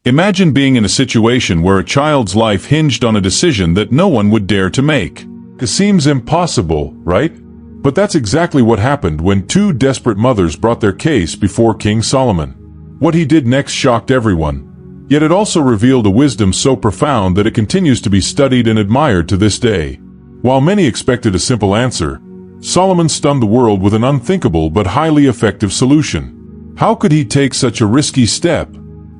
Imagine being in a situation where a child's life hinged on a decision that no one would dare to make. It seems impossible, right? But that's exactly what happened when two desperate mothers brought their case before King Solomon. What he did next shocked everyone, yet it also revealed a wisdom so profound that it continues to be studied and admired to this day. While many expected a simple answer, Solomon stunned the world with an unthinkable but highly effective solution. How could he take such a risky step?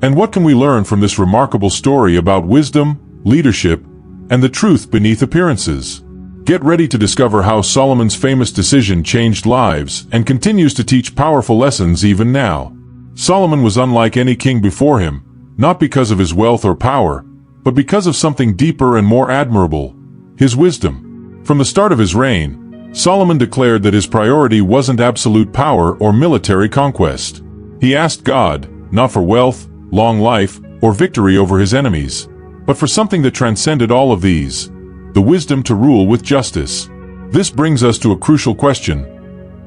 And what can we learn from this remarkable story about wisdom, leadership, and the truth beneath appearances? Get ready to discover how Solomon's famous decision changed lives and continues to teach powerful lessons even now. Solomon was unlike any king before him, not because of his wealth or power, but because of something deeper and more admirable: his wisdom. From the start of his reign, Solomon declared that his priority wasn't absolute power or military conquest. He asked God, not for wealth, long life, or victory over his enemies, but for something that transcended all of these: the wisdom to rule with justice. This brings us to a crucial question.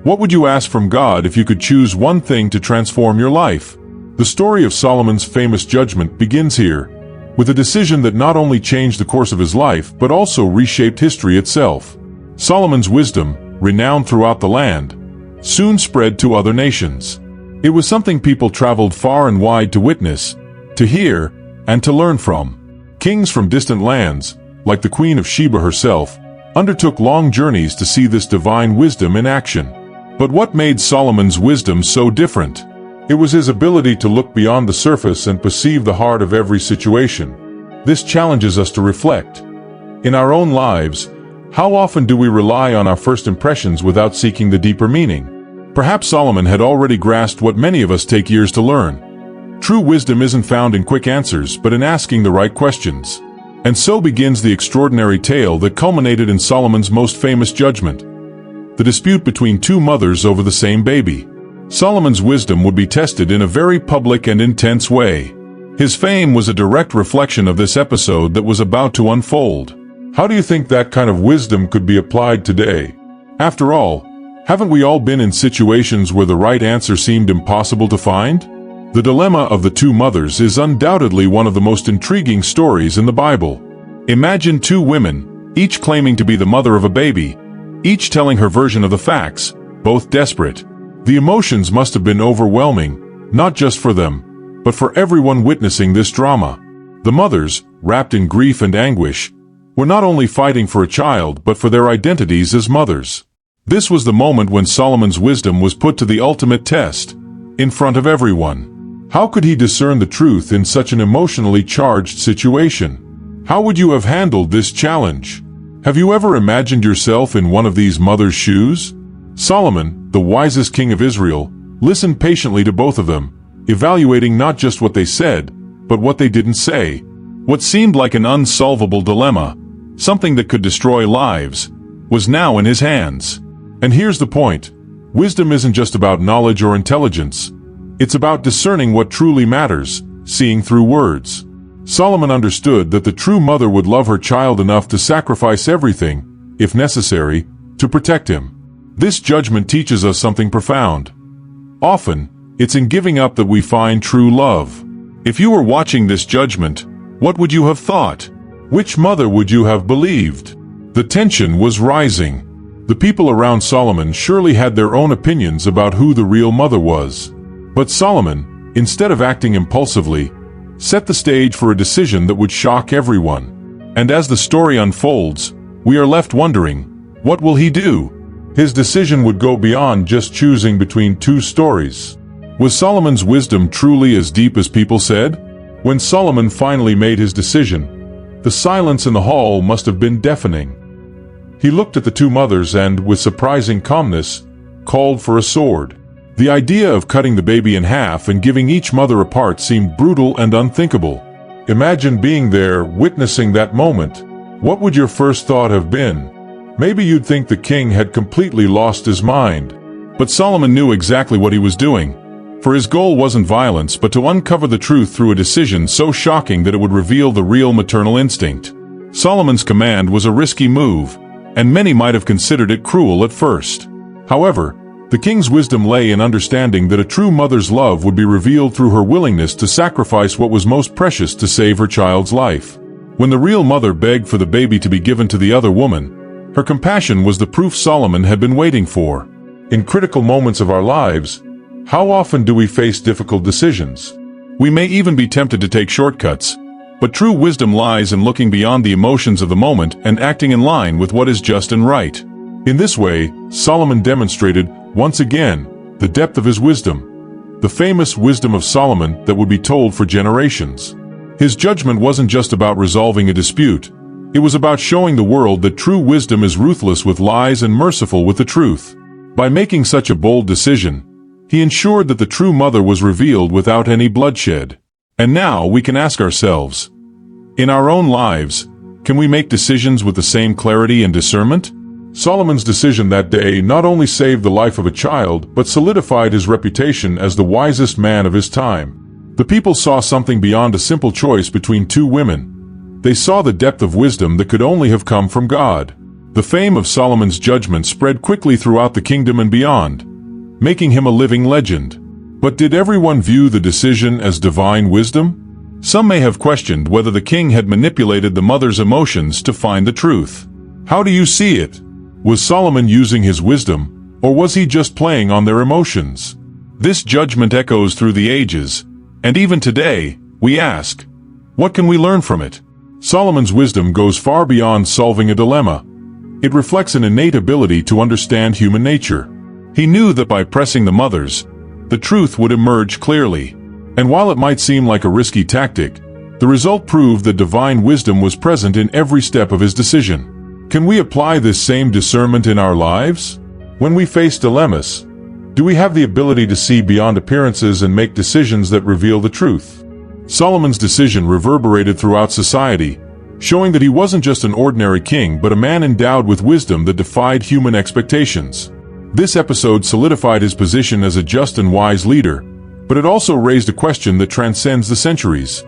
What would you ask from God if you could choose one thing to transform your life? The story of Solomon's famous judgment begins here, with a decision that not only changed the course of his life but also reshaped history itself. Solomon's wisdom, renowned throughout the land, soon spread to other nations. It was something people traveled far and wide to witness, to hear, and to learn from. Kings from distant lands, like the Queen of Sheba herself, undertook long journeys to see this divine wisdom in action. But what made Solomon's wisdom so different? It was his ability to look beyond the surface and perceive the heart of every situation. This challenges us to reflect. In our own lives, how often do we rely on our first impressions without seeking the deeper meaning? Perhaps Solomon had already grasped what many of us take years to learn. True wisdom isn't found in quick answers, but in asking the right questions. And so begins the extraordinary tale that culminated in Solomon's most famous judgment: the dispute between two mothers over the same baby. Solomon's wisdom would be tested in a very public and intense way. His fame was a direct reflection of this episode that was about to unfold. How do you think that kind of wisdom could be applied today? After all, haven't we all been in situations where the right answer seemed impossible to find? The dilemma of the two mothers is undoubtedly one of the most intriguing stories in the Bible. Imagine two women, each claiming to be the mother of a baby, each telling her version of the facts, both desperate. The emotions must have been overwhelming, not just for them, but for everyone witnessing this drama. The mothers, wrapped in grief and anguish, were not only fighting for a child but for their identities as mothers. This was the moment when Solomon's wisdom was put to the ultimate test, in front of everyone. How could he discern the truth in such an emotionally charged situation? How would you have handled this challenge? Have you ever imagined yourself in one of these mothers' shoes? Solomon, the wisest king of Israel, listened patiently to both of them, evaluating not just what they said, but what they didn't say. What seemed like an unsolvable dilemma, something that could destroy lives, was now in his hands. And here's the point: wisdom isn't just about knowledge or intelligence. It's about discerning what truly matters, seeing through words. Solomon understood that the true mother would love her child enough to sacrifice everything, if necessary, to protect him. This judgment teaches us something profound. Often, it's in giving up that we find true love. If you were watching this judgment, what would you have thought? Which mother would you have believed? The tension was rising. The people around Solomon surely had their own opinions about who the real mother was. But Solomon, instead of acting impulsively, set the stage for a decision that would shock everyone. And as the story unfolds, we are left wondering, what will he do? His decision would go beyond just choosing between two stories. Was Solomon's wisdom truly as deep as people said? When Solomon finally made his decision, the silence in the hall must have been deafening. He looked at the two mothers and, with surprising calmness, called for a sword. The idea of cutting the baby in half and giving each mother a part seemed brutal and unthinkable. Imagine being there, witnessing that moment. What would your first thought have been? Maybe you'd think the king had completely lost his mind. But Solomon knew exactly what he was doing. For his goal wasn't violence, but to uncover the truth through a decision so shocking that it would reveal the real maternal instinct. Solomon's command was a risky move, and many might have considered it cruel at first. However, The king's wisdom lay in understanding that a true mother's love would be revealed through her willingness to sacrifice what was most precious to save her child's life. When the real mother begged for the baby to be given to the other woman, her compassion was the proof Solomon had been waiting for. In critical moments of our lives, how often do we face difficult decisions? We may even be tempted to take shortcuts, but true wisdom lies in looking beyond the emotions of the moment and acting in line with what is just and right. In this way, Solomon demonstrated, once again, the depth of his wisdom, the famous wisdom of Solomon that would be told for generations. His judgment wasn't just about resolving a dispute, it was about showing the world that true wisdom is ruthless with lies and merciful with the truth. By making such a bold decision, he ensured that the true mother was revealed without any bloodshed. And now we can ask ourselves, in our own lives, can we make decisions with the same clarity and discernment? Solomon's decision that day not only saved the life of a child, but solidified his reputation as the wisest man of his time. The people saw something beyond a simple choice between two women. They saw the depth of wisdom that could only have come from God. The fame of Solomon's judgment spread quickly throughout the kingdom and beyond, making him a living legend. But did everyone view the decision as divine wisdom? Some may have questioned whether the king had manipulated the mother's emotions to find the truth. How do you see it? Was Solomon using his wisdom, or was he just playing on their emotions? This judgment echoes through the ages, and even today, we ask, what can we learn from it? Solomon's wisdom goes far beyond solving a dilemma. It reflects an innate ability to understand human nature. He knew that by pressing the mothers, the truth would emerge clearly. And while it might seem like a risky tactic, the result proved that divine wisdom was present in every step of his decision. Can we apply this same discernment in our lives? When we face dilemmas, do we have the ability to see beyond appearances and make decisions that reveal the truth? Solomon's decision reverberated throughout society, showing that he wasn't just an ordinary king but a man endowed with wisdom that defied human expectations. This episode solidified his position as a just and wise leader, but it also raised a question that transcends the centuries.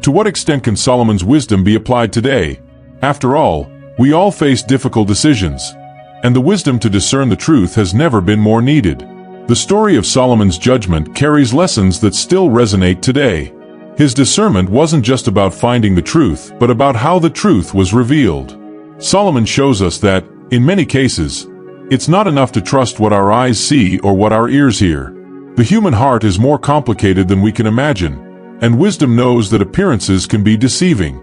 To what extent can Solomon's wisdom be applied today? After all, we all face difficult decisions, and the wisdom to discern the truth has never been more needed. The story of Solomon's judgment carries lessons that still resonate today. His discernment wasn't just about finding the truth, but about how the truth was revealed. Solomon shows us that, in many cases, it's not enough to trust what our eyes see or what our ears hear. The human heart is more complicated than we can imagine, and wisdom knows that appearances can be deceiving.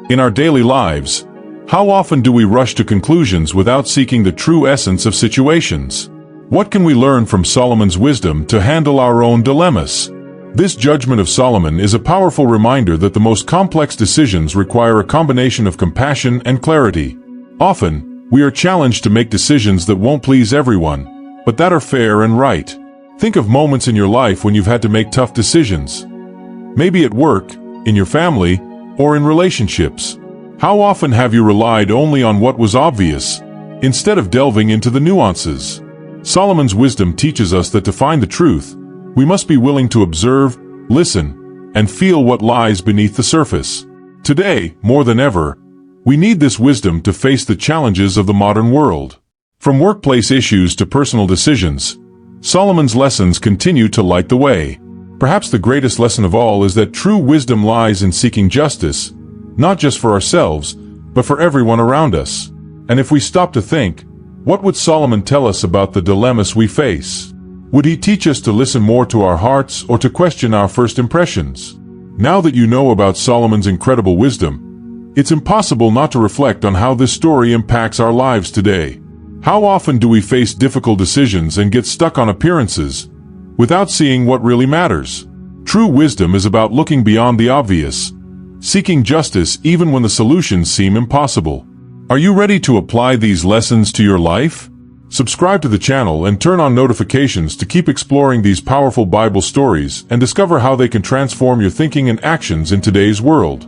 In our daily lives, how often do we rush to conclusions without seeking the true essence of situations? What can we learn from Solomon's wisdom to handle our own dilemmas? This judgment of Solomon is a powerful reminder that the most complex decisions require a combination of compassion and clarity. Often, we are challenged to make decisions that won't please everyone, but that are fair and right. Think of moments in your life when you've had to make tough decisions. Maybe at work, in your family, or in relationships. How often have you relied only on what was obvious, instead of delving into the nuances? Solomon's wisdom teaches us that to find the truth, we must be willing to observe, listen, and feel what lies beneath the surface. Today, more than ever, we need this wisdom to face the challenges of the modern world. From workplace issues to personal decisions, Solomon's lessons continue to light the way. Perhaps the greatest lesson of all is that true wisdom lies in seeking justice, not just for ourselves, but for everyone around us. And if we stop to think, what would Solomon tell us about the dilemmas we face? Would he teach us to listen more to our hearts or to question our first impressions? Now that you know about Solomon's incredible wisdom, it's impossible not to reflect on how this story impacts our lives today. How often do we face difficult decisions and get stuck on appearances, without seeing what really matters? True wisdom is about looking beyond the obvious, seeking justice even when the solutions seem impossible. Are you ready to apply these lessons to your life? Subscribe to the channel and turn on notifications to keep exploring these powerful Bible stories and discover how they can transform your thinking and actions in today's world.